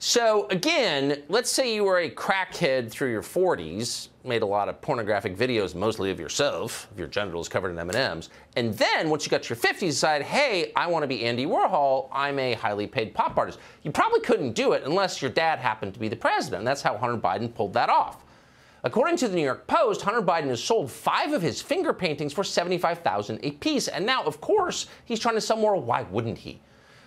So again, let's say you were a crackhead through your 40s, made a lot of pornographic videos, mostly of yourself, of your genitals covered in M&Ms, and then once you got to your 50s, decide, hey, I want to be Andy Warhol, I'm a highly paid pop artist. You probably couldn't do it unless your dad happened to be the president, and that's how Hunter Biden pulled that off. According to the New York Post, Hunter Biden has sold 5 of his finger paintings for $75,000 a piece, and now, of course, he's trying to sell more. Why wouldn't he?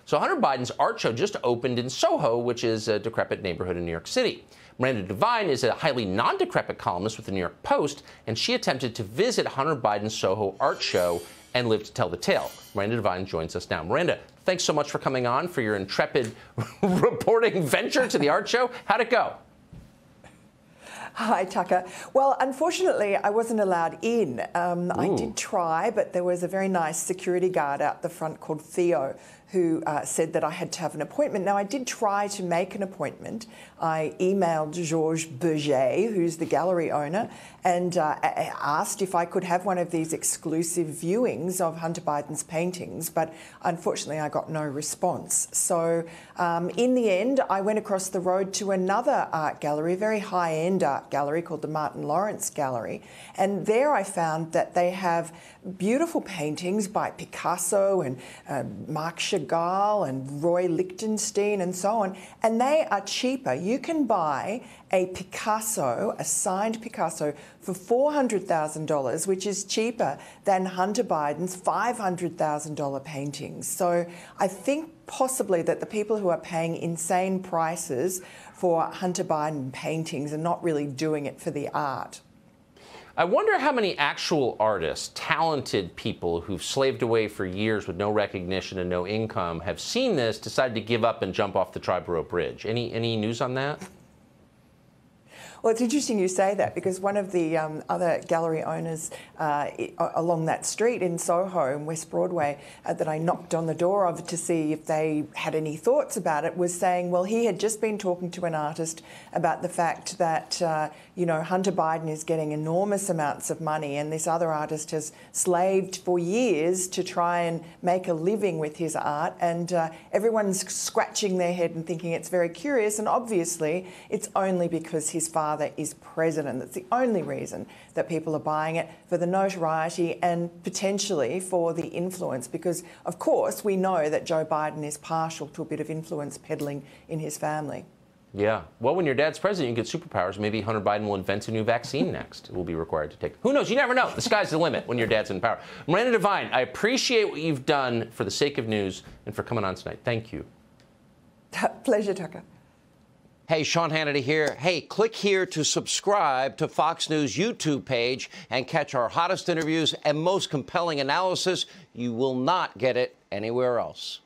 So Hunter Biden's art show just opened in Soho, which is a decrepit neighborhood in New York City. Miranda Devine is a highly non-decrepit columnist with the New York Post, and she attempted to visit Hunter Biden's Soho art show and live to tell the tale. Miranda Devine joins us now. Miranda, thanks so much for coming on for your intrepid reporting venture to the art show. How'd it go? Hi, Tucker. Well, unfortunately, I wasn't allowed in. I did try, but there was a very nice security guard out the front called Theo who said that I had to have an appointment. Now, I did try to make an appointment. I emailed Georges Berger, who's the gallery owner, and asked if I could have one of these exclusive viewings of Hunter Biden's paintings, but unfortunately I got no response. So in the end, I went across the road to another art gallery, a very high-end art gallery called the Martin Lawrence Gallery, and there I found that they have beautiful paintings by Picasso and Marc Chagall and Roy Lichtenstein and so on, and they are cheaper. You can buy a Picasso, a signed Picasso, for $400,000, which is cheaper than Hunter Biden's $500,000 paintings. So I think possibly that the people who are paying insane prices for Hunter Biden paintings are not really doing it for the art. I wonder how many actual artists, talented people who've slaved away for years with no recognition and no income have seen this, decided to give up and jump off the Triborough Bridge. Any news on that? Well, it's interesting you say that, because one of the other gallery owners along that street in Soho in West Broadway that I knocked on the door of to see if they had any thoughts about it was saying, well, he had just been talking to an artist about the fact that, you know, Hunter Biden is getting enormous amounts of money, and this other artist has slaved for years to try and make a living with his art, and everyone's scratching their head and thinking it's very curious, and obviously it's only because his father is president. That's the only reason that people are buying it, for the notoriety and potentially for the influence, because of course we know that Joe Biden is partial to a bit of influence peddling in his family. Yeah. Well, when your dad's president, you get superpowers. Maybe Hunter Biden will invent a new vaccine next. It will be required to take. Who knows? You never know. The sky's the limit when your dad's in power. Miranda Devine, I appreciate what you've done for the sake of news and for coming on tonight. Thank you. Pleasure, Tucker. Hey, Sean Hannity here. Hey, click here to subscribe to Fox News YouTube page and catch our hottest interviews and most compelling analysis. You will not get it anywhere else.